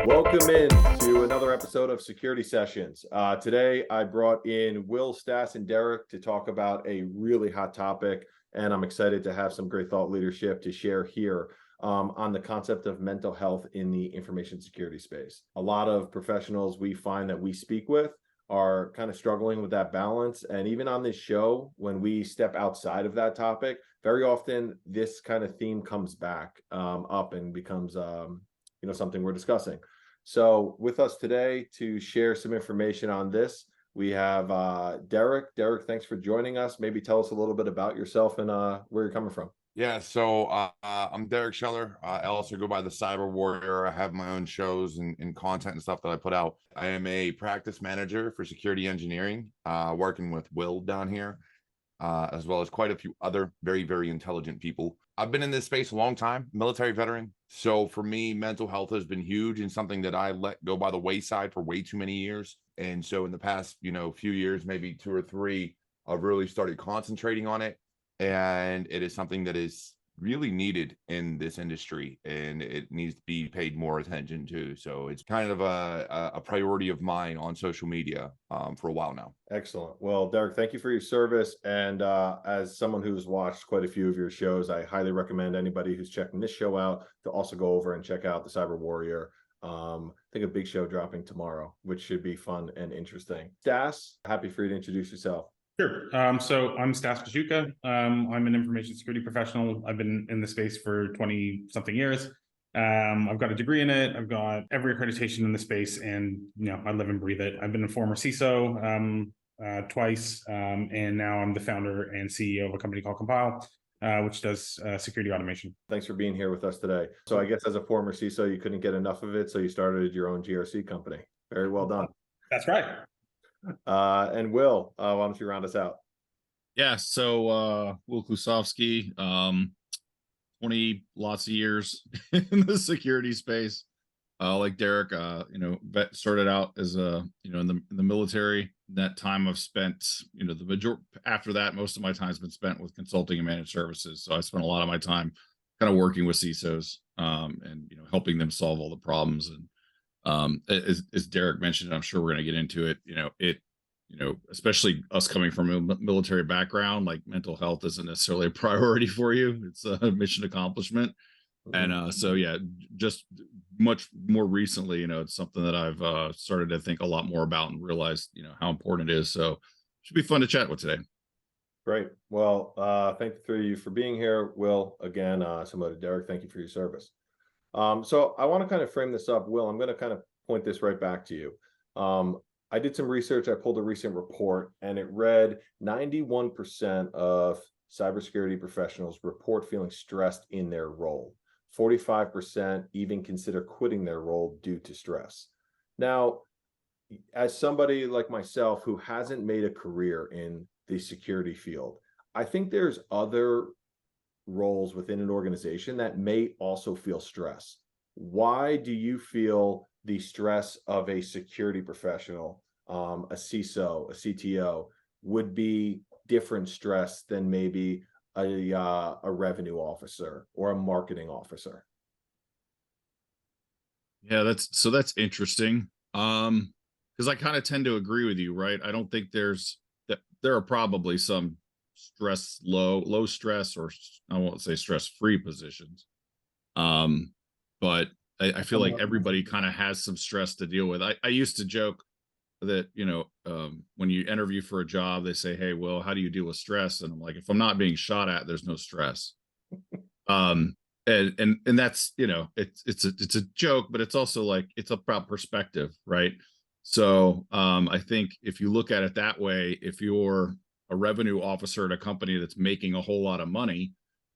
Welcome in to another episode of Security Sessions. Today, I brought in Will, Stas, and Derek to talk about a really hot topic, and I'm excited to have some great thought leadership to share here on the concept of mental health in the information security space. A lot of professionals we find that we speak with are kind of struggling with that balance, and even on this show, when we step outside of that topic, very often this kind of theme comes back up and becomes something we're discussing. So with us today to share some information on this, we have Derek. Derek, thanks for joining us. Maybe tell us a little bit about yourself and where you're coming from. Yeah, so I'm Derek Scheller. I also go by the Cyber Warrior. I have my own shows and content and stuff that I put out. I am a practice manager for security engineering, working with Will down here, as well as quite a few other very, very intelligent people. I've been in this space a long time, military veteran. So for me, mental health has been huge and something that I let go by the wayside for way too many years. And so in the past, few years, maybe 2 or 3, I've really started concentrating on it. And it is something that is really needed in this industry, and it needs to be paid more attention to. So it's kind of a priority of mine on social media for a while now. Excellent. Well, Derek, thank you for your service. And as someone who's watched quite a few of your shows, I highly recommend anybody who's checking this show out to also go over and check out the Cyber Warrior. I think a big show dropping tomorrow, which should be fun and interesting. Stas, happy for you to introduce yourself. Sure. So I'm Stas Pachuca. I'm an information security professional. I've been in the space for 20-something years. I've got a degree in it. I've got every accreditation in the space, and I live and breathe it. I've been a former CISO twice, and now I'm the founder and CEO of a company called Compyl, which does security automation. Thanks for being here with us today. So I guess as a former CISO, you couldn't get enough of it, so you started your own GRC company. Very well done. That's right. And Will, why don't you round us out? Yeah, so Will Klusovsky, 20 lots of years in the security space. Like Derek, started out as in the military. That time I've spent, the majority after that, most of my time has been spent with consulting and managed services. So I spent a lot of my time kind of working with CISOs and helping them solve all the problems. And as Derek mentioned, I'm sure we're going to get into it. Especially us coming from a military background, like mental health isn't necessarily a priority for you. It's a mission accomplishment. And so, yeah, just much more recently, it's something that I've started to think a lot more about and realized, how important it is. So it should be fun to chat with today. Great. Well, thank you for being here, Will. Again, similar to Derek, thank you for your service. So I want to kind of frame this up. Will, I'm going to kind of point this right back to you. I did some research. I pulled a recent report, and it read 91% of cybersecurity professionals report feeling stressed in their role. 45% even consider quitting their role due to stress. Now, as somebody like myself who hasn't made a career in the security field, I think there's other roles within an organization that may also feel stress. Why do you feel the stress of a security professional, a CISO, a CTO, would be different stress than maybe a revenue officer or a marketing officer? Yeah, that's interesting. Because I kind of tend to agree with you, right? I don't think there are probably some low stress, or I won't say stress-free positions. But I feel like everybody kind of has some stress to deal with. I used to joke that, when you interview for a job, they say, "Hey, Will, how do you deal with stress?" And I'm like, if I'm not being shot at, there's no stress. And that's, it's a joke, but it's also like, it's about perspective, right? So I think if you look at it that way, if you're a revenue officer at a company that's making a whole lot of money,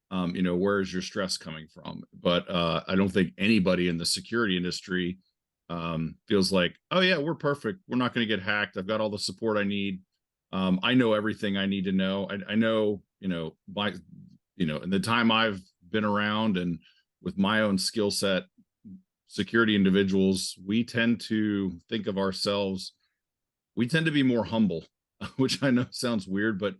where is your stress coming from? But I don't think anybody in the security industry feels like, oh yeah, we're perfect, we're not going to get hacked, I've got all the support I need, I know everything I need to know. I know, in the time I've been around and with my own skill set, security individuals, we tend to think of ourselves, we tend to be more humble, which I know sounds weird, but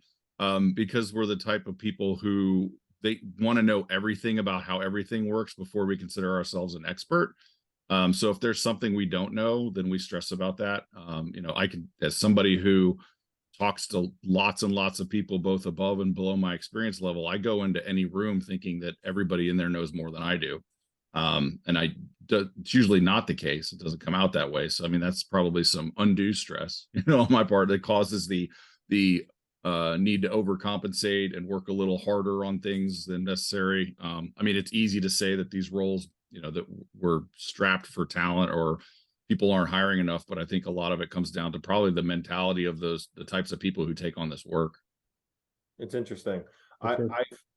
because we're the type of people who they want to know everything about how everything works before we consider ourselves an expert. So if there's something we don't know, then we stress about that. You know, I can, as somebody who talks to lots and lots of people, both above and below my experience level, I go into any room thinking that everybody in there knows more than I do. And it's usually not the case. It doesn't come out that way. So, I mean, that's probably some undue stress, you know, on my part that causes the need to overcompensate and work a little harder on things than necessary. I mean, it's easy to say that these roles, you know, that we're strapped for talent or people aren't hiring enough, but I think a lot of it comes down to probably the mentality of the types of people who take on this work. It's interesting. I, sure.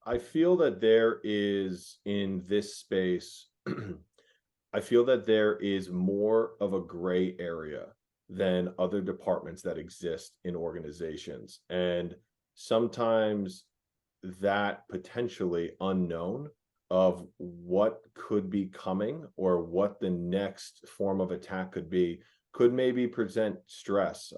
I feel that there is in this space, I feel that there is more of a gray area than other departments that exist in organizations. And sometimes that potentially unknown of what could be coming or what the next form of attack could be could maybe present stress.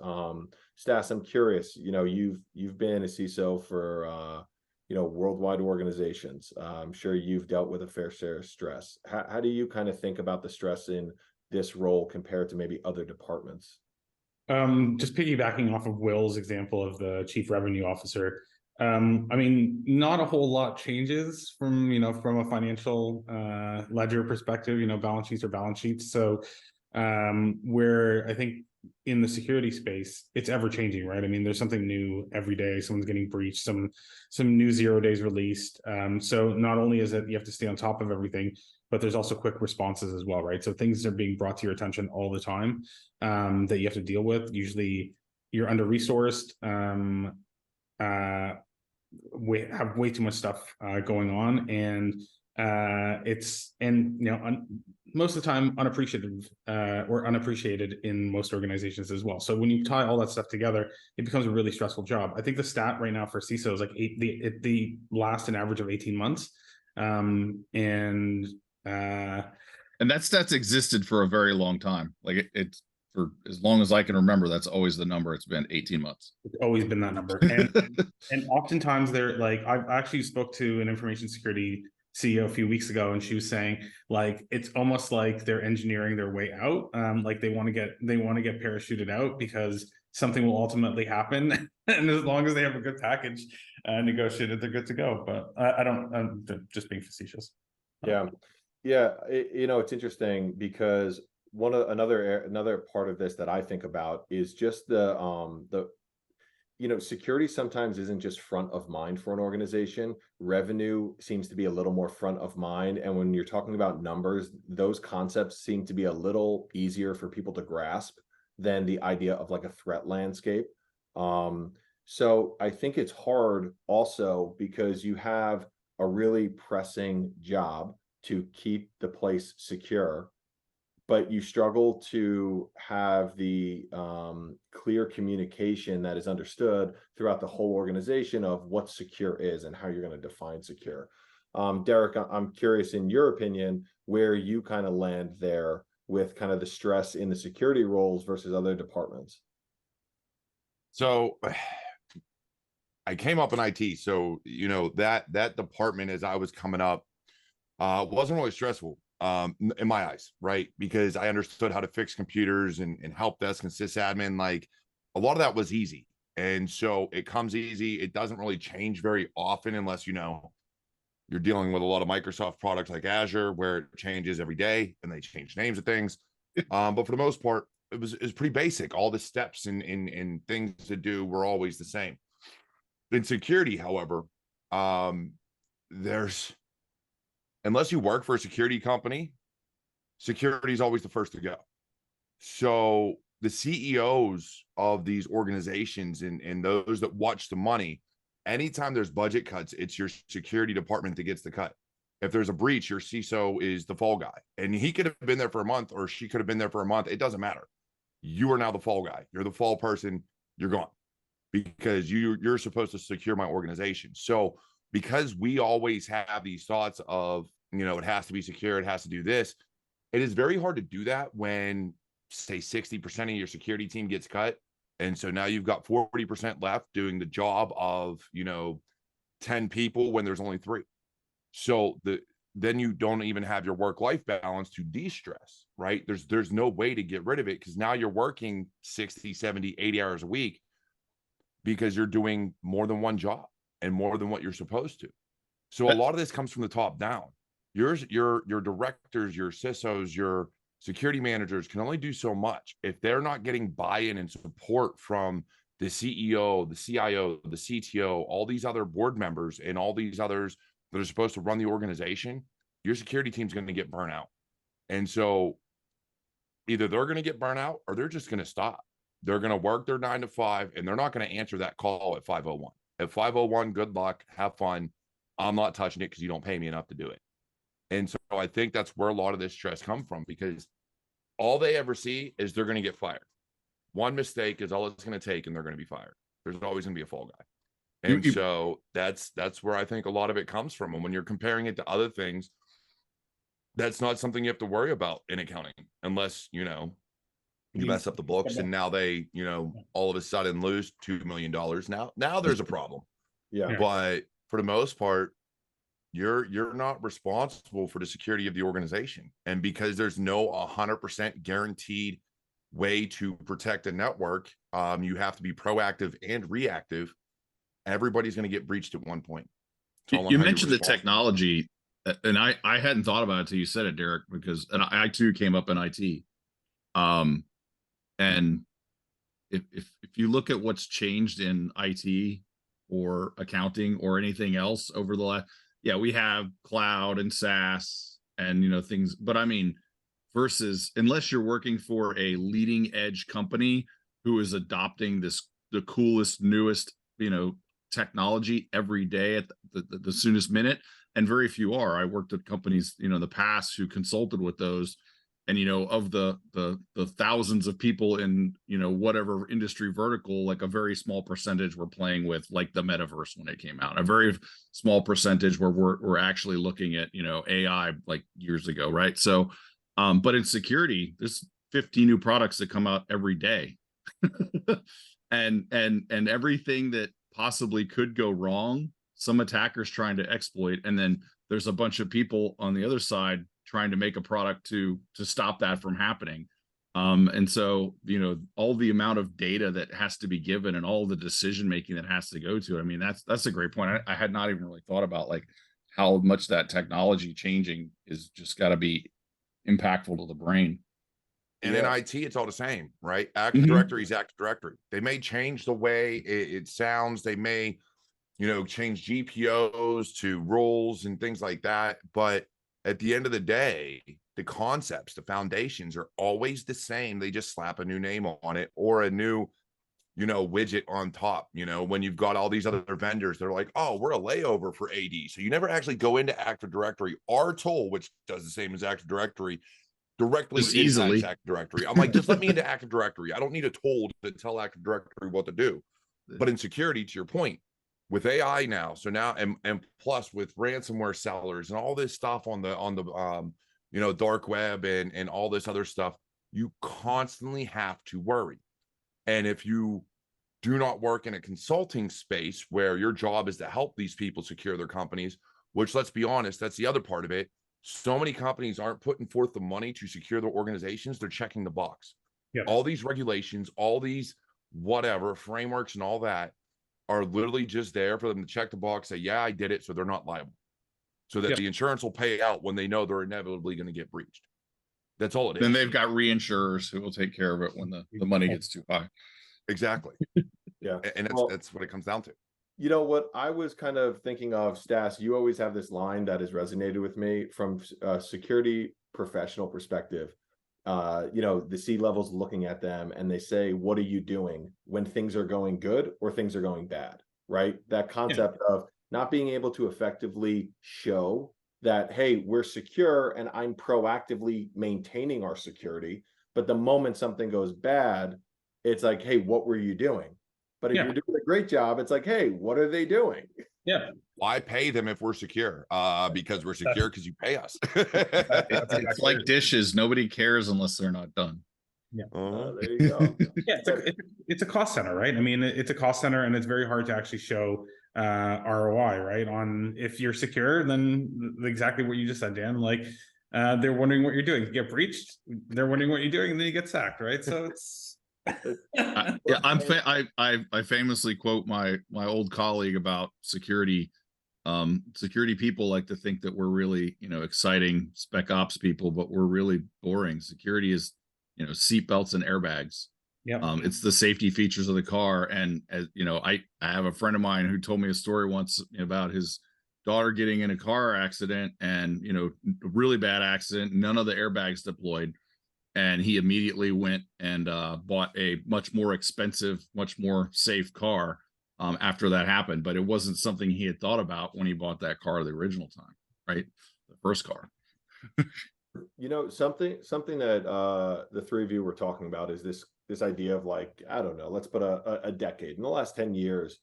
Stas, I'm curious, you know, you've been a CISO for you know, worldwide organizations. I'm sure you've dealt with a fair share of stress. How do you kind of think about the stress in this role compared to maybe other departments? Just piggybacking off of Will's example of the chief revenue officer. I mean, not a whole lot changes from, you know, from a financial ledger perspective, you know, balance sheets are balance sheets. So where I think in the security space, it's ever changing, right? I mean, there's something new every day. Someone's getting breached, some new 0 days released. So not only is it you have to stay on top of everything, but there's also quick responses as well, right? So things are being brought to your attention all the time that you have to deal with. Usually you're under resourced, we have way too much stuff going on, and you know, most of the time unappreciative or unappreciated in most organizations as well. So when you tie all that stuff together, it becomes a really stressful job. I think the stat right now for CISO is like the last an average of 18 months. And that's existed for a very long time. Like it's for as long as I can remember, that's always the number. It's been 18 months. It's always been that number. And oftentimes they're like, I've actually spoke to an information security CEO a few weeks ago, and she was saying like it's almost like they're engineering their way out. Like they want to get parachuted out because something will ultimately happen. And as long as they have a good package negotiated, they're good to go. But I'm just being facetious. Yeah. Yeah, you know, it's interesting because another part of this that I think about is just the you know, security sometimes isn't just front of mind for an organization. Revenue seems to be a little more front of mind, and when you're talking about numbers, those concepts seem to be a little easier for people to grasp than the idea of like a threat landscape. So I think it's hard also because you have a really pressing job to keep the place secure, but you struggle to have the clear communication that is understood throughout the whole organization of what secure is and how you're going to define secure. Derek, I'm curious, in your opinion, where you kind of land there with kind of the stress in the security roles versus other departments. So I came up in IT, so you know that department as I was coming up wasn't really stressful in my eyes, right? Because I understood how to fix computers and help desk and sysadmin. Like a lot of that was easy, and so it comes easy. It doesn't really change very often unless you know you're dealing with a lot of Microsoft products like Azure, where it changes every day and they change names of things. But for the most part, it was pretty basic. All the steps and things to do were always the same. In security, however, there's unless you work for a security company, security is always the first to go. So the CEOs of these organizations and those that watch the money, anytime there's budget cuts, it's your security department that gets the cut. If there's a breach, your CISO is the fall guy. And he could have been there for a month or she could have been there for a month. It doesn't matter. You are now the fall guy. You're the fall person. You're gone because you're supposed to secure my organization. So because we always have these thoughts of, you know, it has to be secure, it has to do this, it is very hard to do that when, say, 60% of your security team gets cut. And so now you've got 40% left doing the job of, you know, 10 people when there's only 3. So then you don't even have your work-life balance to de-stress, right? There's no way to get rid of it because now you're working 60, 70, 80 hours a week because you're doing more than one job and more than what you're supposed to. So a lot of this comes from the top down. Your directors, your CISOs, your security managers can only do so much. If they're not getting buy-in and support from the CEO, the CIO, the CTO, all these other board members, and all these others that are supposed to run the organization, your security team's going to get burnt out. And so either they're going to get burnt out or they're just going to stop. They're going to work their 9 to 5 and they're not going to answer that call at 5:01. At 5:01, good luck, have fun. I'm not touching it because you don't pay me enough to do it. And so I think that's where a lot of this stress comes from, because all they ever see is they're going to get fired. One mistake is all it's going to take and they're going to be fired. There's always going to be a fall guy. And so that's where I think a lot of it comes from. And when you're comparing it to other things, that's not something you have to worry about in accounting unless, you mess up the books and now they, all of a sudden lose $2 million. Now there's a problem. Yeah. But for the most part, you're not responsible for the security of the organization. And because there's no 100% guaranteed way to protect a network, you have to be proactive and reactive. Everybody's going to get breached at one point. You mentioned the technology, and I hadn't thought about it until you said it, Derek, because I too came up in IT. And if you look at what's changed in IT or accounting or anything else over the last, we have cloud and SaaS and things, but I mean, versus unless you're working for a leading edge company who is adopting the coolest, newest, technology every day at the soonest minute, and very few are. I worked at companies in the past who consulted with those, and of the thousands of people in whatever industry vertical, like a very small percentage were playing with like the metaverse when it came out. A very small percentage where we're actually looking at AI like years ago, right? So but in security, there's 50 new products that come out every day. and everything that possibly could go wrong, some attackers trying to exploit, and then there's a bunch of people on the other side trying to make a product to stop that from happening. And so all the amount of data that has to be given and all the decision making that has to go to it. I mean, that's a great point. I had not even really thought about like how much that technology changing is just got to be impactful to the brain. And in IT, it's all the same, right? Active Directory is Active Directory. They may change the way it sounds. They may, change GPOs to roles and things like that. But at the end of the day, the concepts, the foundations are always the same. They just slap a new name on it or a new, widget on top. When you've got all these other vendors, they're like, oh, we're a layover for AD. So you never actually go into Active Directory. Our tool, which does the same as Active Directory, directly easily Active Directory. I'm like, just let me into Active Directory. I don't need a tool to tell Active Directory what to do. But in security, to your point, with AI now, so now and plus with ransomware sellers and all this stuff on the dark web and all this other stuff, you constantly have to worry. And if you do not work in a consulting space where your job is to help these people secure their companies, which, let's be honest, that's the other part of it. So many companies aren't putting forth the money to secure their organizations. They're checking the box. Yep. All these regulations, all these whatever frameworks and all that are literally just there for them to check the box, say, yeah, I did it. So they're not liable. So that the insurance will pay out when they know they're inevitably going to get breached. That's all it is. Then they've got reinsurers who will take care of it when the money gets too high. Exactly. Yeah. And that's what it comes down to. What I was kind of thinking of, Stas, you always have this line that has resonated with me from a security professional perspective. The C-levels looking at them and they say, what are you doing when things are going good or things are going bad, right? That concept of not being able to effectively show that, hey, we're secure and I'm proactively maintaining our security. But the moment something goes bad, it's like, hey, what were you doing? But if you're doing a great job, it's like, hey, what are they doing? Yeah. Why pay them if we're secure? Because we're secure because you pay us. It's like dishes. Nobody cares unless they're not done. Yeah. There you go. Yeah, it's a cost center, right? I mean, it's a cost center and it's very hard to actually show ROI, right? On if you're secure, then exactly what you just said, Dan, like they're wondering what you're doing. You get breached, they're wondering what you're doing, and then you get sacked, right? So it's Yeah, I famously quote my old colleague about security. Security people like to think that we're really, exciting spec ops people, but we're really boring. Security is, seatbelts and airbags. yeah. It's the safety features of the car. And as you know, I have a friend of mine who told me a story once about his daughter getting in a car accident, and a really bad accident, none of the airbags deployed, and he immediately went and bought a much more expensive, much more safe car after that happened. But it wasn't something he had thought about when he bought that car the original time, right? The first car. Something that the three of you were talking about is this idea of, like, I don't know, let's put a decade. In the last 10 years,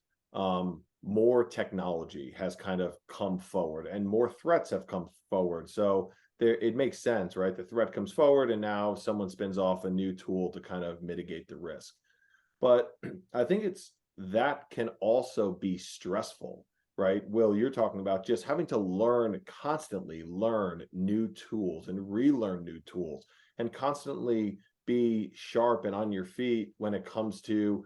more technology has kind of come forward and more threats have come forward. So it makes sense, right? The threat comes forward and now someone spins off a new tool to kind of mitigate the risk. But I think that can also be stressful, right? Will, you're talking about just having to constantly learn new tools and relearn new tools, and constantly be sharp and on your feet when it comes to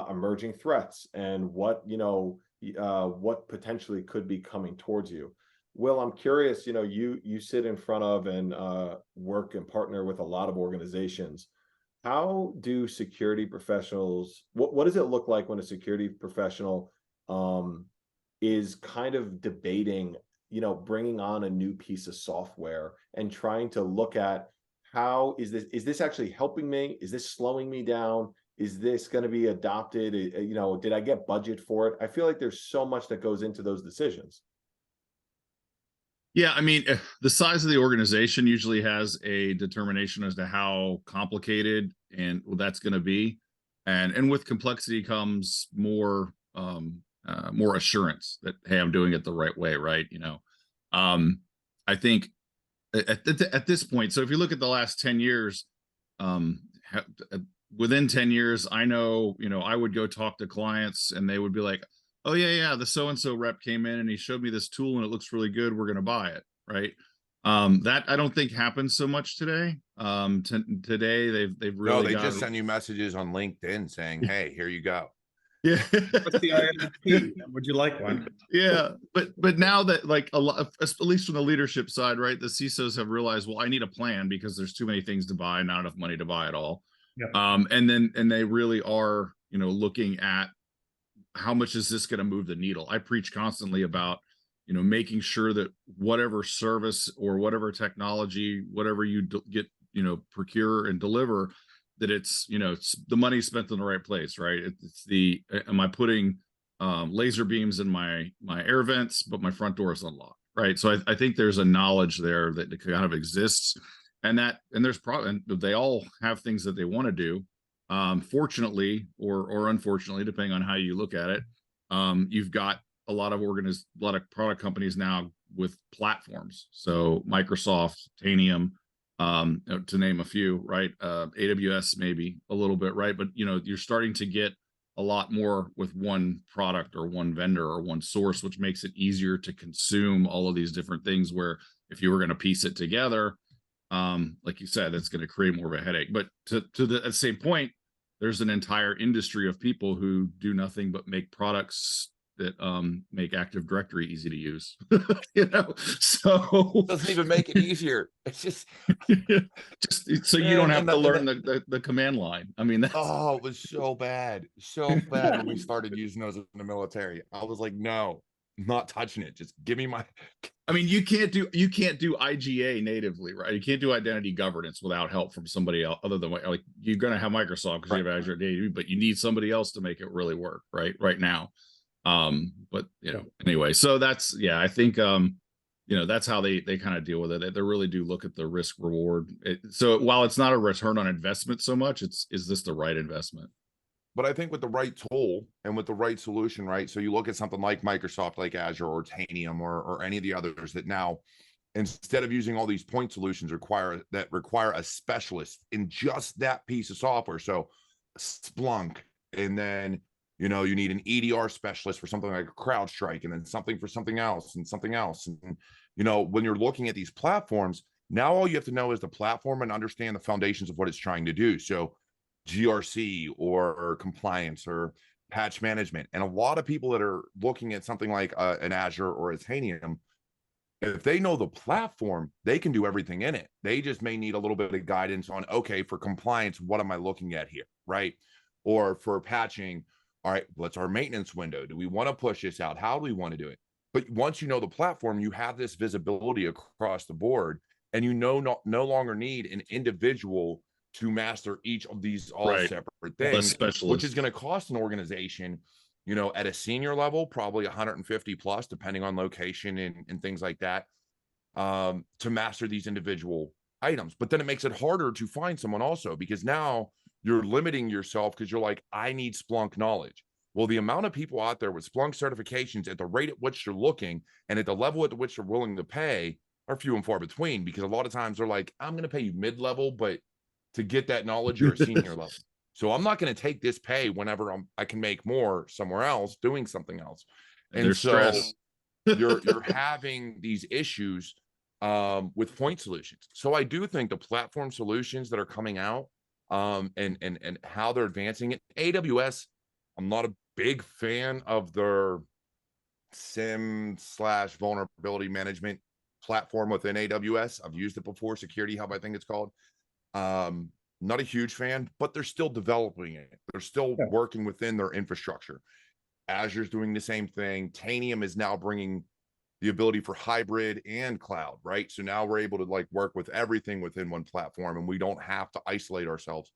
emerging threats and what potentially could be coming towards you. Will, I'm curious, you sit in front of and work and partner with a lot of organizations. How do security professionals, what does it look like when a security professional is kind of debating, bringing on a new piece of software and trying to look at how is this actually helping me? Is this slowing me down? Is this going to be adopted? Did I get budget for it? I feel like there's so much that goes into those decisions. Yeah, I mean, the size of the organization usually has a determination as to how complicated and that's going to be, and with complexity comes more more assurance that, hey, I'm doing it the right way, right? I think at this point, so if you look at the last 10 years, within 10 years, I know, I would go talk to clients and they would be like, oh yeah, the so-and-so rep came in and he showed me this tool and it looks really good, we're going to buy it, right? That I don't think happens so much today. Today they've really they just send you messages on LinkedIn saying, hey, here you go. Yeah. What's the ISP? Would you like one? Yeah, but now that, like, a lot, at least from the leadership side, right, the CISOs have realized, well, I need a plan because there's too many things to buy, not enough money to buy it all. Yep. And they really are, looking at how much is this going to move the needle. I preach constantly about, making sure that whatever service or whatever technology, whatever you get, procure and deliver, that it's, it's the money spent in the right place, right? It's am I putting laser beams in my air vents, but my front door is unlocked, right? So I think there's a knowledge there that kind of exists, and there's probably, they all have things that they want to do. Fortunately or unfortunately, depending on how you look at it, you've got a lot of product companies now with platforms. So Microsoft, Titanium, to name a few, right? AWS maybe a little bit, right? But you're starting to get a lot more with one product or one vendor or one source, which makes it easier to consume all of these different things, where if you were going to piece it together, like you said, it's going to create more of a headache. But at the same point, there's an entire industry of people who do nothing but make products that make Active Directory easy to use. So It doesn't even make it easier. It's just so you don't have to learn the command line. I mean, it was so bad when we started using those in the military. I was like, no, I'm not touching it. Just give me my. I mean, you can't do IGA natively, right? You can't do identity governance without help from somebody else, other than, like, you're going to have Microsoft because you have Azure Data, but you need somebody else to make it really work right now. But anyway, so that's, I think that's how they kind of deal with it. They really do look at the risk reward. So while it's not a return on investment so much, is this the right investment? But I think with the right tool and with the right solution, right? So you look at something like Microsoft, like Azure or Titanium or any of the others that now, instead of using all these point solutions, require a specialist in just that piece of software. So Splunk, and then You need an EDR specialist for something like CrowdStrike, and then something for something else and something else. And, when you're looking at these platforms, now all you have to know is the platform and understand the foundations of what it's trying to do. So GRC or compliance or patch management. And a lot of people that are looking at something like an Azure or a Tanium, if they know the platform, they can do everything in it. They just may need a little bit of guidance on, okay, for compliance, what am I looking at here, right? Or for patching, all right, what's our maintenance window? Do we want to push this out? How do we want to do it? But once you know the platform, you have this visibility across the board, and no longer need an individual to master each of these all Right. separate Less things, specialists. which is going to cost an organization, at a senior level, probably 150 plus, depending on location and things like that, to master these individual items. But then it makes it harder to find someone also, because now you're limiting yourself because you're like, I need Splunk knowledge. Well, the amount of people out there with Splunk certifications at the rate at which you're looking and at the level at which you're willing to pay are few and far between, because a lot of times they're like, I'm going to pay you mid-level, but to get that knowledge, you're a senior level. So I'm not going to take this pay whenever I can make more somewhere else doing something else. And There's so stress. you're having these issues with point solutions. So I do think the platform solutions that are coming out and how they're advancing it. AWS, I'm not a big fan of their SIM/vulnerability management platform within AWS. I've used it before, Security Hub, I think it's called. Not a huge fan, but they're still developing it. They're still working within their infrastructure. Azure's doing the same thing. Tanium is now bringing the ability for hybrid and cloud, right? So now we're able to work with everything within one platform, and we don't have to isolate ourselves.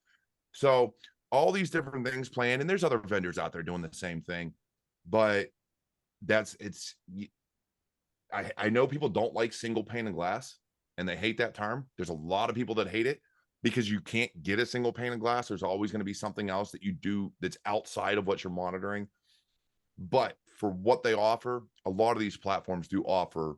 So all these different things playing, and there's other vendors out there doing the same thing, but I know people don't like single pane of glass, and they hate that term. There's a lot of people that hate it because you can't get a single pane of glass. There's always going to be something else that you do that's outside of what you're monitoring. But for what they offer, a lot of these platforms do offer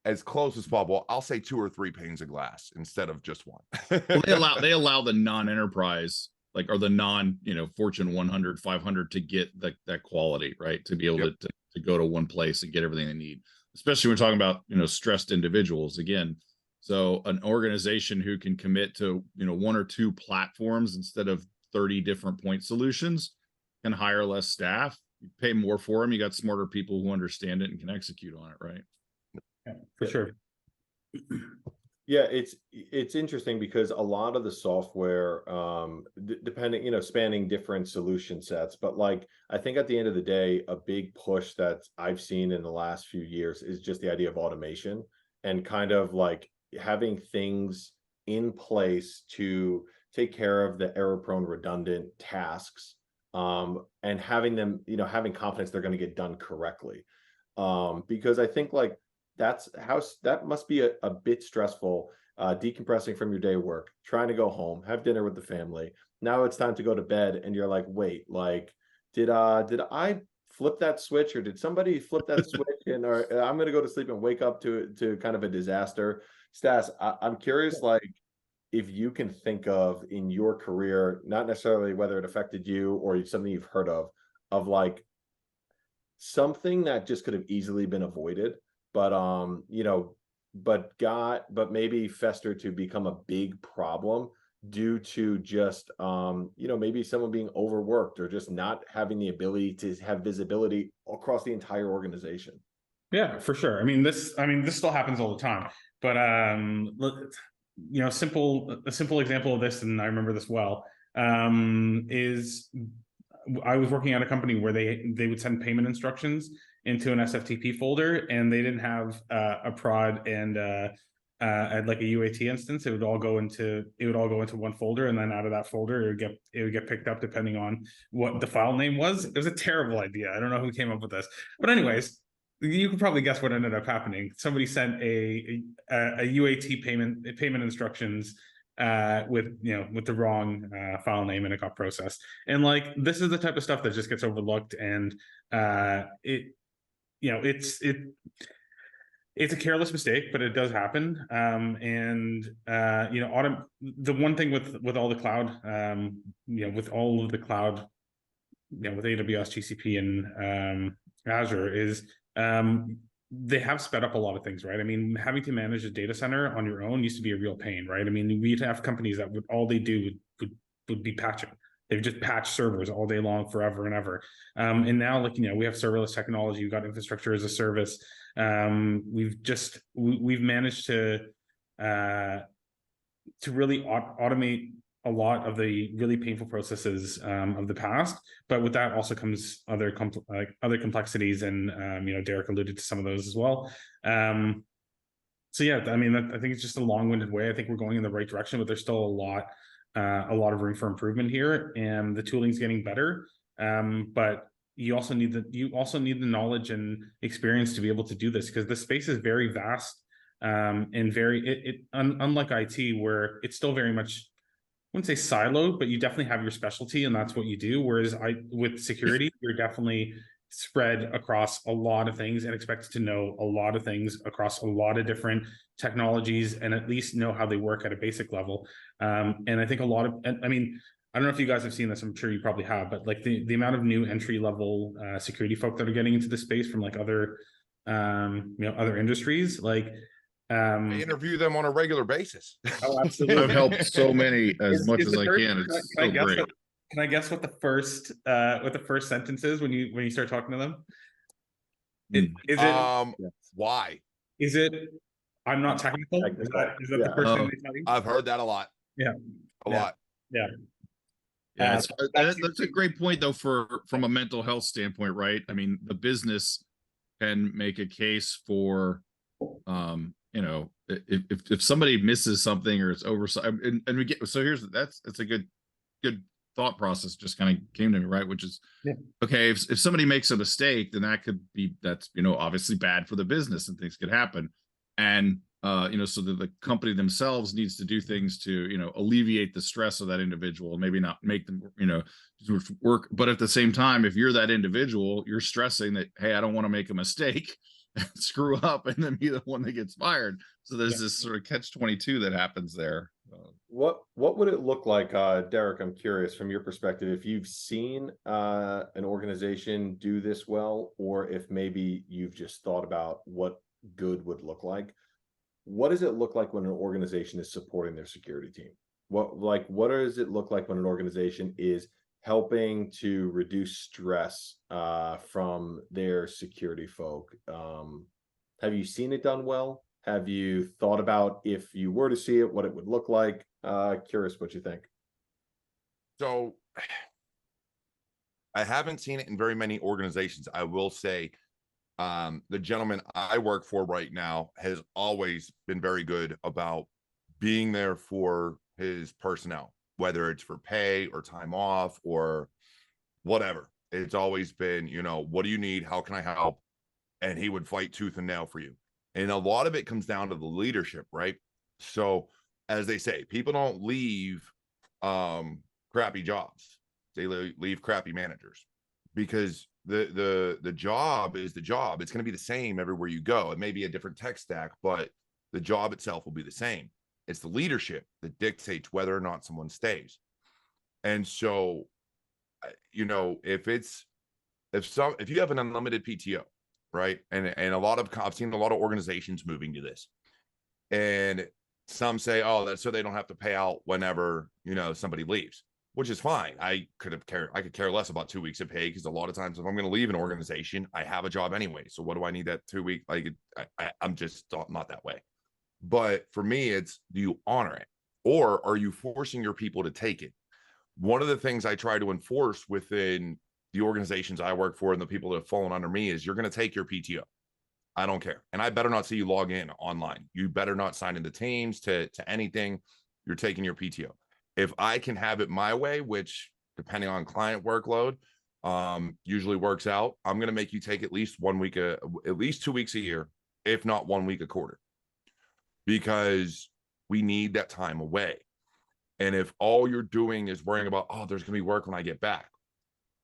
as close as possible. I'll say 2 or 3 panes of glass instead of just one. Well, they allow the non-enterprise, or the non, Fortune 100, 500 to get that quality, right? To be able to go to one place and get everything they need, especially when we're talking about, stressed individuals again. So an organization who can commit to, 1 or 2 platforms instead of 30 different point solutions can hire less staff, you pay more for them. You got smarter people who understand it and can execute on it, right? Yeah, for sure. Yeah, it's interesting because a lot of the software, depending, spanning different solution sets, but I think at the end of the day, a big push that I've seen in the last few years is just the idea of automation and kind of having things in place to take care of the error-prone, redundant tasks, and having them, having confidence they're going to get done correctly. Because I think that must be a bit stressful, decompressing from your day of work, trying to go home, have dinner with the family. Now it's time to go to bed, and you're like, wait, did I flip that switch, or did somebody flip that switch? And or I'm gonna go to sleep and wake up to kind of a disaster. Stas, I'm curious, if you can think of in your career, not necessarily whether it affected you or something you've heard of something that just could have easily been avoided, but but maybe festered to become a big problem due to just maybe someone being overworked or just not having the ability to have visibility across the entire organization. Yeah, for sure. I mean, this still happens all the time, but a simple example of this, and I remember this well, is I was working at a company where they would send payment instructions into an SFTP folder, and they didn't have a prod and a UAT instance. It would all go into one folder, and then out of that folder, it would get picked up depending on what the file name was. It was a terrible idea. I don't know who came up with this, but anyways, you can probably guess what ended up happening. Somebody sent a UAT payment instructions with the wrong file name, and it got processed. And this is the type of stuff that just gets overlooked, and it's a careless mistake, but it does happen. The one thing with all the cloud, with all of the cloud with AWS, GCP, and Azure is they have sped up a lot of things, right? I mean, having to manage a data center on your own used to be a real pain, right? I mean, we'd have companies that would all they do would be patching. They would just patch servers all day long, forever and ever. And now, like, we have serverless technology. We've got infrastructure as a service. We've managed to really automate a lot of the really painful processes of the past, but with that also comes other complexities, and Derek alluded to some of those as well. So yeah, I mean, I think it's just a long-winded way. I think we're going in the right direction, but there's still a lot of room for improvement here, and the tooling's getting better. But you also need the knowledge and experience to be able to do this, because the space is very vast, and unlike IT, where it's still very much, I wouldn't say siloed, but you definitely have your specialty and that's what you do. Whereas with security, you're definitely spread across a lot of things and expected to know a lot of things across a lot of different technologies, and at least know how they work at a basic level. And I think I mean, I don't know if you guys have seen this, I'm sure you probably have, but like the amount of new entry level security folk that are getting into the space from like other industries, like I interview them on a regular basis. Oh, absolutely. I've helped so many as much as I first, can. It's so great. Can I guess what the first sentence is when you start talking to them? Why? Is it I'm not technical? Is that the first thing they tell you? I've heard that a lot. Yeah. A lot. Yeah. Yeah, that's a great point though, from a mental health standpoint, right? I mean, the business can make a case for if somebody misses something or it's oversight, and we get, so that's a good thought process just kind of came to me, right? Which is, okay, if somebody makes a mistake, then that's obviously bad for the business and things could happen. And so the company themselves needs to do things to alleviate the stress of that individual, maybe not make them work, but at the same time, if you're that individual, you're stressing that, hey, I don't want to make a mistake and screw up and then be the one that gets fired. So there's this sort of catch-22 that happens there. What would it look like, Derek? I'm curious from your perspective, if you've seen an organization do this well, or if maybe you've just thought about what good would look like. What does it look like when an organization is supporting their security team? What does it look like when an organization is helping to reduce stress from their security folk? Have you seen it done well? Have you thought about, if you were to see it, what it would look like? Curious what you think. So I haven't seen it in very many organizations. I will say the gentleman I work for right now has always been very good about being there for his personnel, whether it's for pay or time off or whatever. It's always been, what do you need? How can I help? And he would fight tooth and nail for you. And a lot of it comes down to the leadership, right? So as they say, people don't leave crappy jobs. They leave crappy managers, because the job is the job. It's going to be the same everywhere you go. It may be a different tech stack, but the job itself will be the same. It's the leadership that dictates whether or not someone stays. And so, if you have an unlimited PTO, right? And I've seen a lot of organizations moving to this, and some say, oh, that's so they don't have to pay out whenever, somebody leaves, which is fine. I could care less about 2 weeks of pay, because a lot of times if I'm going to leave an organization, I have a job anyway. So what do I need that 2 week? I'm just not that way. But for me, it's, do you honor it, or are you forcing your people to take it? One of the things I try to enforce within the organizations I work for and the people that have fallen under me is, you're going to take your PTO. I don't care. And I better not see you log in online. You better not sign into Teams to anything. You're taking your PTO. If I can have it my way, which depending on client workload, usually works out, I'm going to make you take at least 1 week, at least 2 weeks a year, if not 1 week a quarter, because we need that time away. And if all you're doing is worrying about, oh, there's going to be work when I get back,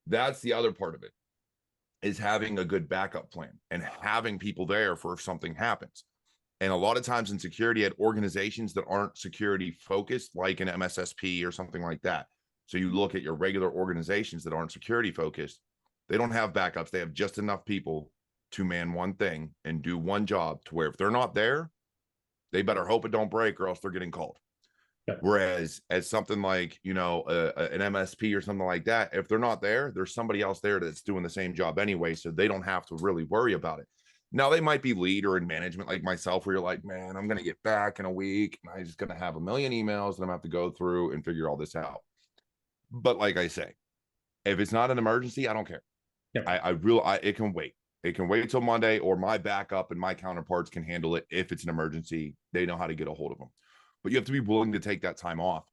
that's the other part of it, is having a good backup plan and having people there for if something happens. And a lot of times in security, at organizations that aren't security focused, like an MSSP or something like that, So you look at your regular organizations that aren't security focused, they don't have backups. They have just enough people to man one thing and do one job, to where if they're not there, they better hope it don't break or else they're getting called. Yep. Whereas as something like, you know, an MSP or something like that, if they're not there, there's somebody else there that's doing the same job anyway. So they don't have to really worry about it. Now they might be lead or in management like myself, where you're like, man, I'm going to get back in a week and I'm just going to have a million emails and I'm going to have to go through and figure all this out. But like I say, if it's not an emergency, I don't care. Yep. It can wait. It can wait till Monday, or my backup and my counterparts can handle it. If it's an emergency, they know how to get a hold of them. But you have to be willing to take that time off.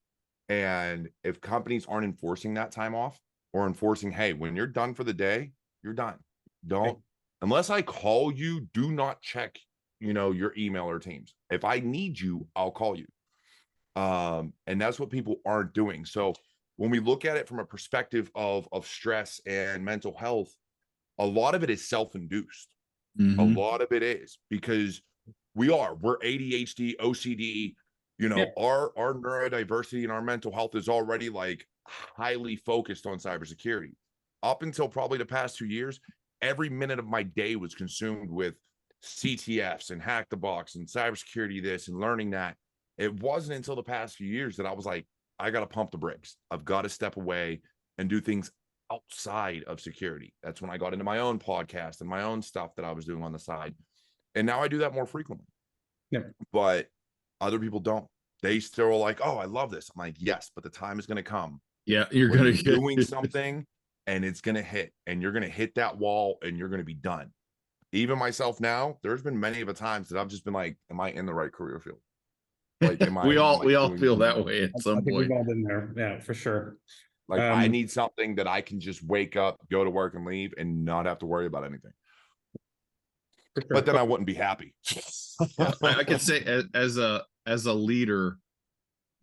And if companies aren't enforcing that time off, or enforcing, hey, when you're done for the day, you're done. Don't, unless I call you, do not check, you know, your email or Teams. If I need you, I'll call you. And that's what people aren't doing. So when we look at it from a perspective of stress and mental health, a lot of it is self-induced. A lot of it is because we're ADHD, OCD, you know, our neurodiversity and our mental health is already like highly focused on cybersecurity. Up until probably the past 2 years, every minute of my day was consumed with CTFs and hack the box and cybersecurity this and learning that. It wasn't until the past few years that I was like, I got to pump the brakes. I've got to step away and do things outside of security. That's when I got into my own podcast and my own stuff that I was doing on the side. And now I do that more frequently. Yeah. But other people don't. They still are like, oh, I love this. I'm like, yes, but the time is going to come. Yeah, you're going to be doing something and it's going to hit, and you're going to hit that wall and you're going to be done. Even myself now, there's been many of the times that I've just been like, am I in the right career field? Like, we all feel that way at some point. We've all been there. Yeah, for sure. Like, I need something that I can just wake up, go to work and leave and not have to worry about anything. Sure. But then I wouldn't be happy. I could say as a leader,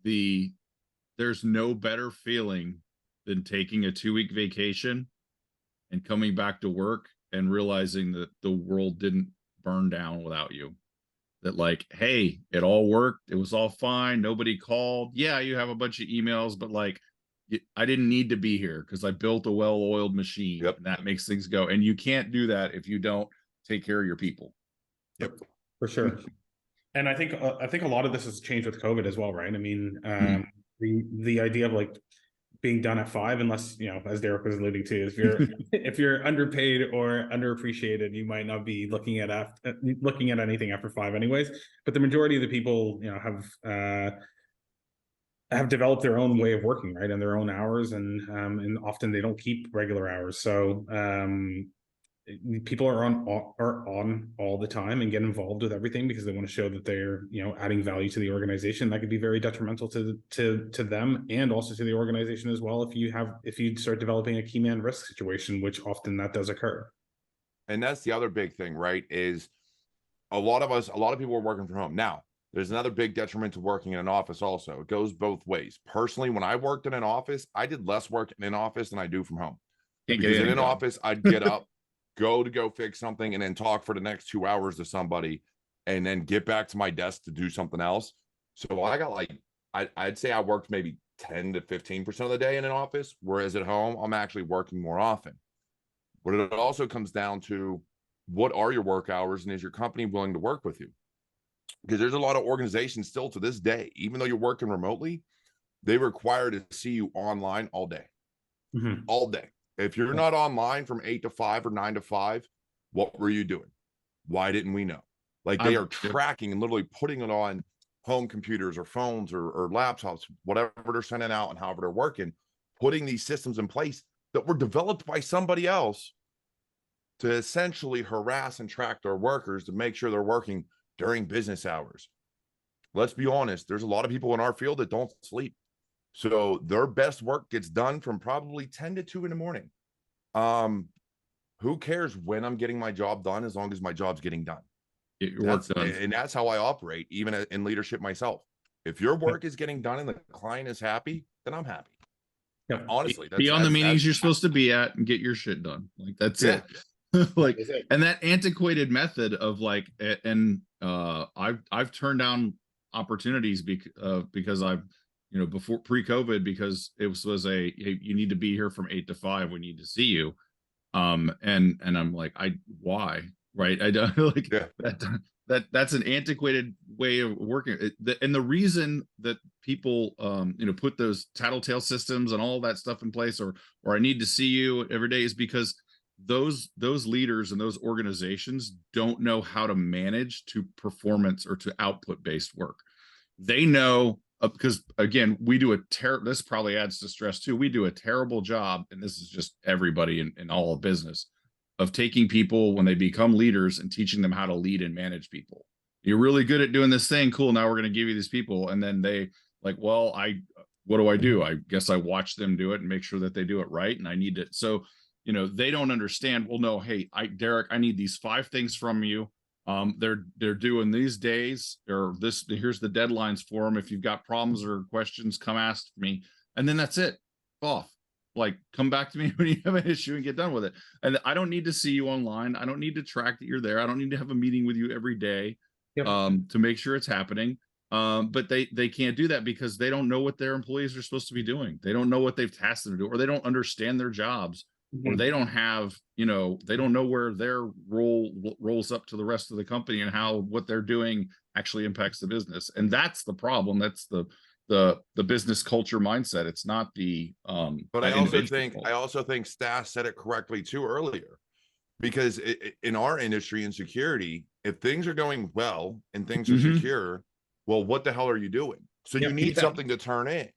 there's no better feeling than taking a 2-week vacation and coming back to work and realizing that the world didn't burn down without you. That like, hey, it all worked. It was all fine. Nobody called. Yeah, you have a bunch of emails, but like, I didn't need to be here because I built a well-oiled machine. Yep. And that makes things go. And you can't do that if you don't take care of your people. Yep, for sure. And I think a lot of this has changed with COVID as well, right? I mean, the idea of like being done at 5, unless, you know, as Derek was alluding to, if you're underpaid or underappreciated, you might not be looking at anything after 5 anyways. But the majority of the people, you know, have developed their own way of working, right, and their own hours, and often they don't keep regular hours. So people are on all the time and get involved with everything because they want to show that they're, you know, adding value to the organization. That could be very detrimental to them and also to the organization as well if you start developing a key man risk situation, which often that does occur. And that's the other big thing, right, is a lot of people are working from home. Now there's another big detriment to working in an office also. It goes both ways. Personally, when I worked in an office, I did less work in an office than I do from home. Because in an office, I'd get up, go fix something, and then talk for the next 2 hours to somebody, and then get back to my desk to do something else. So I got like, I'd say I worked maybe 10 to 15% of the day in an office, whereas at home, I'm actually working more often. But it also comes down to, what are your work hours, and is your company willing to work with you? Because there's a lot of organizations still to this day, even though you're working remotely, they require to see you online all day. All day. If you're not online from 8 to 5 or 9 to 5, what were you doing? Why didn't we know? Like, they are tracking and literally putting it on home computers or phones or laptops, whatever they're sending out and however they're working, putting these systems in place that were developed by somebody else to essentially harass and track their workers to make sure they're working during business hours. Let's be honest, there's a lot of people in our field that don't sleep. So their best work gets done from probably 10 to 2 in the morning. Who cares when I'm getting my job done, as long as my job's getting done? And that's how I operate, even in leadership myself. If your work is getting done and the client is happy, then I'm happy. Yep. Honestly, be on the meetings you're supposed to be at and get your shit done. Like, that's it. Like, and that antiquated method of like, and I've turned down opportunities because I've, before pre-COVID, because it was a, hey, you need to be here from 8 to 5. We need to see you. And I'm like, why? Right. I don't like Yeah. that's an antiquated way of working. And the reason that people, put those tattletale systems and all that stuff in place, or I need to see you every day, is because those leaders and those organizations don't know how to manage to performance or to output based work. They know, because again, we do this probably adds to stress too. We do a terrible job, and this is just everybody in all of business, of taking people when they become leaders and teaching them how to lead and manage people. You're really good at doing this thing. Cool. Now we're going to give you these people. And then they like, well, what do I do? I guess I watch them do it and make sure that they do it right. And I need to, so, they don't understand. Well, no, hey, Derek, I need these 5 things from you. They're doing these days, or here's the deadlines for them. If you've got problems or questions, come ask me. And then that's it. Off. Like, come back to me when you have an issue and get done with it. And I don't need to see you online. I don't need to track that you're there. I don't need to have a meeting with you every day. Yep. To make sure it's happening. But they can't do that because they don't know what their employees are supposed to be doing. They don't know what they've tasked them to do, or they don't understand their jobs, or they don't have, they don't know where their role rolls up to the rest of the company and how what they're doing actually impacts the business. And that's the problem. That's the business culture mindset. It's not the but I also think Stas said it correctly too earlier, because in our industry in security, if things are going well and things are secure, well, what the hell are you doing? So you need something to turn in.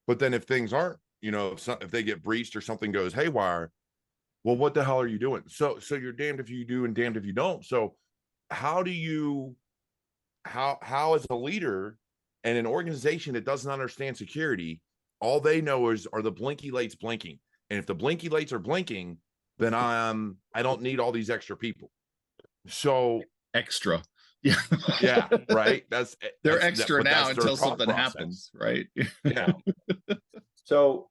But then if things aren't, if they get breached or something goes haywire, well, what the hell are you doing? So you're damned if you do and damned if you don't. So how as a leader and an organization that doesn't understand security, all they know are the blinky lights blinking. And if the blinky lights are blinking, then I don't need all these extra people. So extra. Yeah. Yeah. Right. They're extra now until something process happens. Right. Yeah. So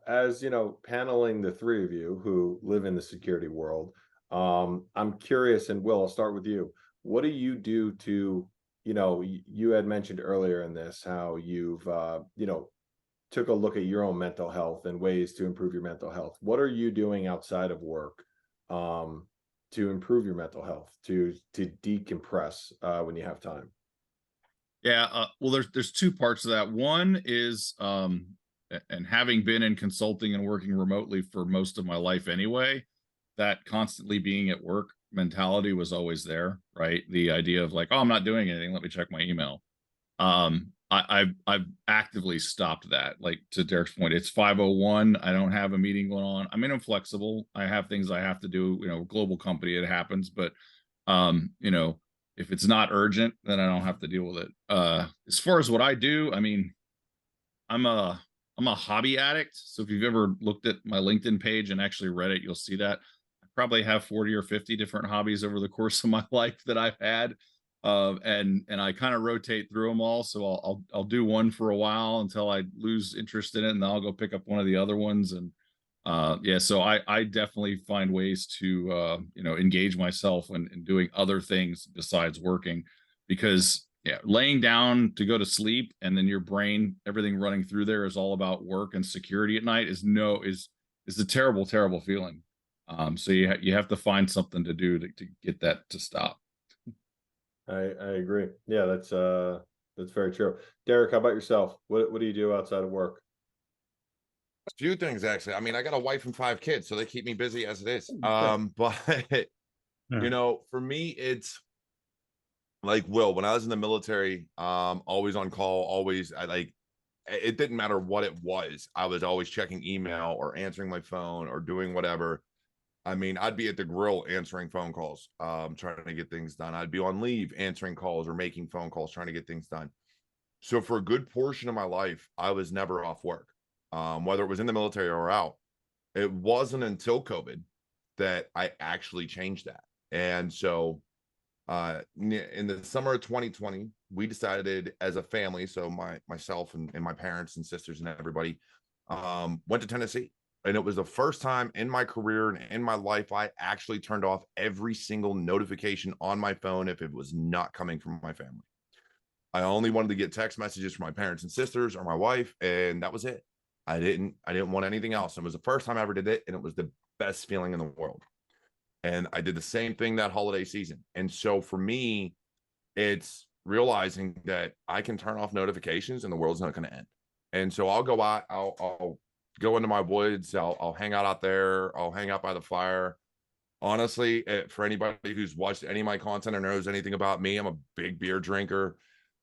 as paneling the 3 of you who live in the security world, I'm curious, and Will, I'll start with you. What do you do to, you had mentioned earlier in this how you've took a look at your own mental health and ways to improve your mental health. What are you doing outside of work to improve your mental health, to decompress when you have time? Yeah, well, there's 2 parts of that. One is, and having been in consulting and working remotely for most of my life anyway, that constantly being at work mentality was always there, right? The idea of like, oh, I'm not doing anything, let me check my email. I've actively stopped that. Like, to Derek's point, it's 5:01. I don't have a meeting going on. I mean, I'm flexible. I have things I have to do. Global company, it happens. But if it's not urgent, then I don't have to deal with it. As far as what I do, I mean, I'm a hobby addict. So if you've ever looked at my LinkedIn page and actually read it, you'll see that I probably have 40 or 50 different hobbies over the course of my life that I've had. And I kind of rotate through them all. So I'll do one for a while until I lose interest in it, and then I'll go pick up one of the other ones. And so I definitely find ways to engage myself in doing other things besides working, because laying down to go to sleep and then your brain, everything running through there is all about work and security at night is a terrible, terrible feeling. So you have to find something to do to get that to stop. I agree. Yeah, that's very true. Derek, how about yourself? What do you do outside of work? A few things, actually. I mean, I got a wife and 5 kids, so they keep me busy as it is. But for me, it's like Will, when I was in the military, always on call, always it didn't matter what it was. I was always checking email or answering my phone or doing whatever. I mean, I'd be at the grill answering phone calls, trying to get things done. I'd be on leave answering calls or making phone calls, trying to get things done. So for a good portion of my life, I was never off work, whether it was in the military or out. It wasn't until COVID that I actually changed that. And so in the summer of 2020, we decided as a family, so myself and my parents and sisters and everybody went to Tennessee. And it was the first time in my career and in my life I actually turned off every single notification on my phone if it was not coming from my family. I only wanted to get text messages from my parents and sisters or my wife, and that was it. I didn't want anything else. It was the first time I ever did it, and it was the best feeling in the world. And I did the same thing that holiday season. And so for me, it's realizing that I can turn off notifications and the world's not going to end. And so I'll go out, I'll go into my woods, I'll hang out there, I'll hang out by the fire. Honestly, for anybody who's watched any of my content or knows anything about me, I'm a big beer drinker.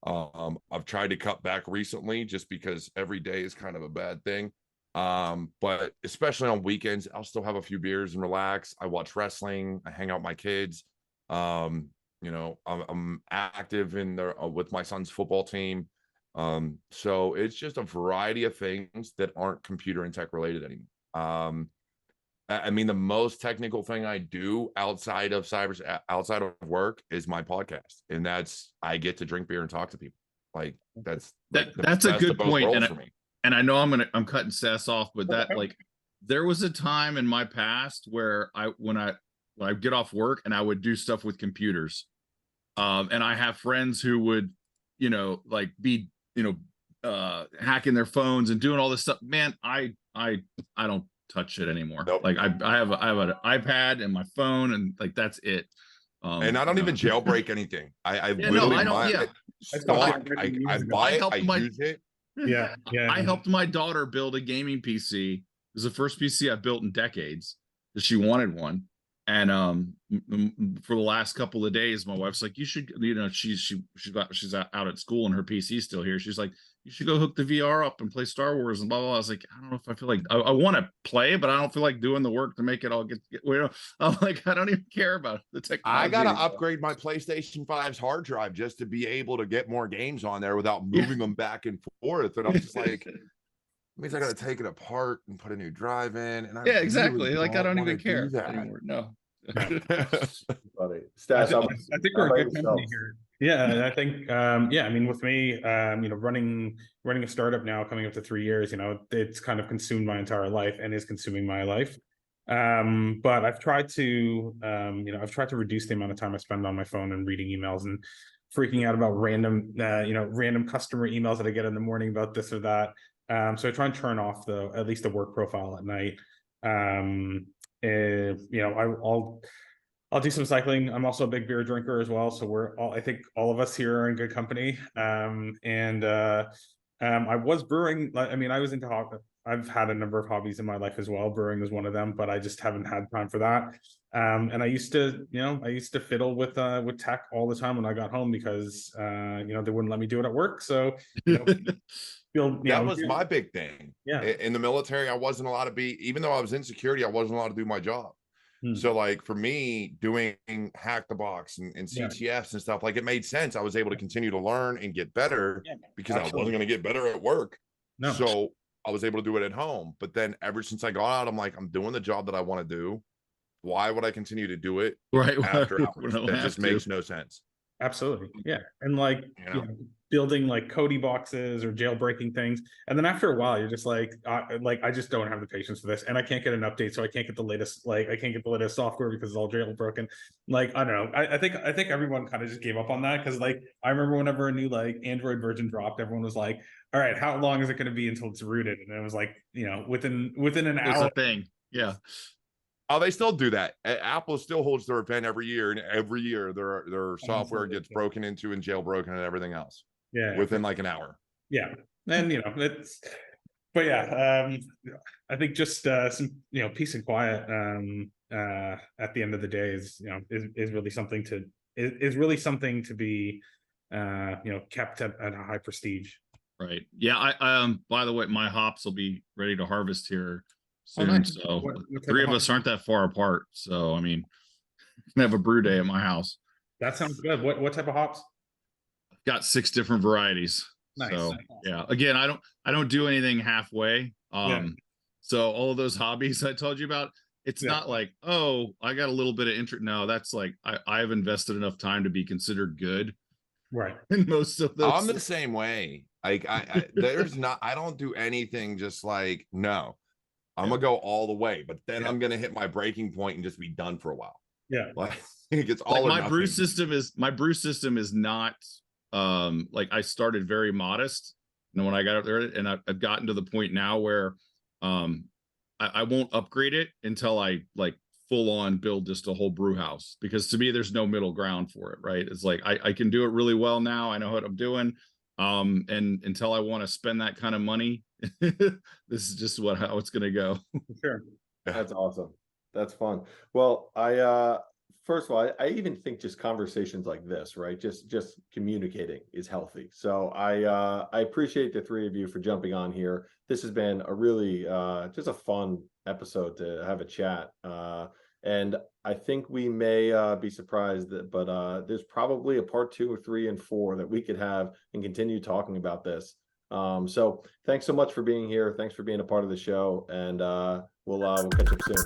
I've tried to cut back recently just because every day is kind of a bad thing. But especially on weekends, I'll still have a few beers and relax. I watch wrestling, I hang out with my kids. You know, I'm active in the with my son's football team. So it's just a variety of things that aren't computer and tech related anymore. I mean, the most technical thing I do outside of work is my podcast, and that's I get to drink beer and talk to people. Like that's a good point. For me. And I know I'm cutting Sess off, but that like there was a time in my past where when I get off work and I would do stuff with computers. And I have friends who would, you know, like be, you know, hacking their phones and doing all this stuff. Man, I don't touch it anymore. Nope. Like I have an iPad and my phone, and like that's it. And I don't even jailbreak anything. I buy it, I use it. Yeah. I helped my daughter build a gaming PC. It was the first PC I built in decades because she wanted one. And for the last couple of days, my wife's like, you should, you know, she's out at school and her PC's still here. She's like, you should go hook the VR up and play Star Wars and blah, blah, blah. I was like, I don't know if I feel like I want to play, but I don't feel like doing the work to make it all get you know, I'm like, I don't even care about the technology. I gotta upgrade my PlayStation 5's hard drive just to be able to get more games on there without moving them back and forth. And I'm just like, means I gotta take it apart and put a new drive in. And exactly. Like I don't even care anymore. No. Funny. I think we're a good company here. Yeah, I think yeah, I mean with me, you know, running a startup now coming up to 3 years, you know, it's kind of consumed my entire life and is consuming my life. But I've tried to you know, I've tried to reduce the amount of time I spend on my phone and reading emails and freaking out about random you know, random customer emails that I get in the morning about this or that. So I try and turn off at least the work profile at night. You know, I'll do some cycling. I'm also a big beer drinker as well. So I think all of us here are in good company. I was brewing. I mean, I was into I've had a number of hobbies in my life as well. Brewing is one of them, but I just haven't had time for that. And I used to, you know, fiddle with tech all the time when I got home because, you know, they wouldn't let me do it at work. So, you know, that was my big thing. Yeah. In the military, I wasn't allowed to be, even though I was in security, I wasn't allowed to do my job. So like for me doing Hack the Box and CTFs and stuff, like it made sense. I was able to continue to learn and get better because I wasn't going to get better at work. No. So I was able to do it at home. But then ever since I got out, I'm like, I'm doing the job that I want to do. Why would I continue to do it after hours? That just makes no sense. Absolutely. Yeah. And like, you know, building like Cody boxes or jailbreaking things. And then after a while, you're just like, I just don't have the patience for this. And I can't get an update. So I can't get the latest, I can't get the latest software because it's all jailbroken. Like, I don't know. I think everyone kind of just gave up on that. Cause like, I remember whenever a new like Android version dropped, everyone was like, all right, how long is it going to be until it's rooted? And it was like, you know, within an hour. It's a thing. Yeah. Oh, they still do that. Apple still holds their event every year, and every year their software gets broken into and jailbroken and everything else. Yeah, within like an hour. Yeah, and you know but yeah, I think just some peace and quiet at the end of the day is really something to be kept at a high prestige. Right. Yeah. I by the way, my hops will be ready to harvest here soon. Nice. So what three of us aren't that far apart. So I mean, we can have a brew day at my house. That sounds good. What type of hops? Got 6 different varieties. Nice. So yeah, again, I don't do anything halfway. So all of those hobbies I told you about, it's not like, oh, I got a little bit of interest. No, that's like I've invested enough time to be considered good. Right. And most of those, I'm the same way. Like I don't do anything just like, no, I'm gonna go all the way, but then I'm gonna hit my breaking point and just be done for a while. Yeah. Like it's all like my brew system is not like I started very modest, and when I got up there, and I've gotten to the point now where I won't upgrade it until I like full on build just a whole brew house, because to me there's no middle ground for it, right? It's like I can do it really well now. I know what I'm doing. And until I want to spend that kind of money, this is just how it's gonna go. Sure. That's awesome. That's fun. Well, first of all, I even think just conversations like this, right? Just communicating is healthy. So I appreciate the three of you for jumping on here. This has been a really just a fun episode to have a chat. And I think we may be surprised that, but there's probably a part 2 or 3 and 4 that we could have and continue talking about this. So thanks so much for being here. Thanks for being a part of the show, and we'll catch up soon.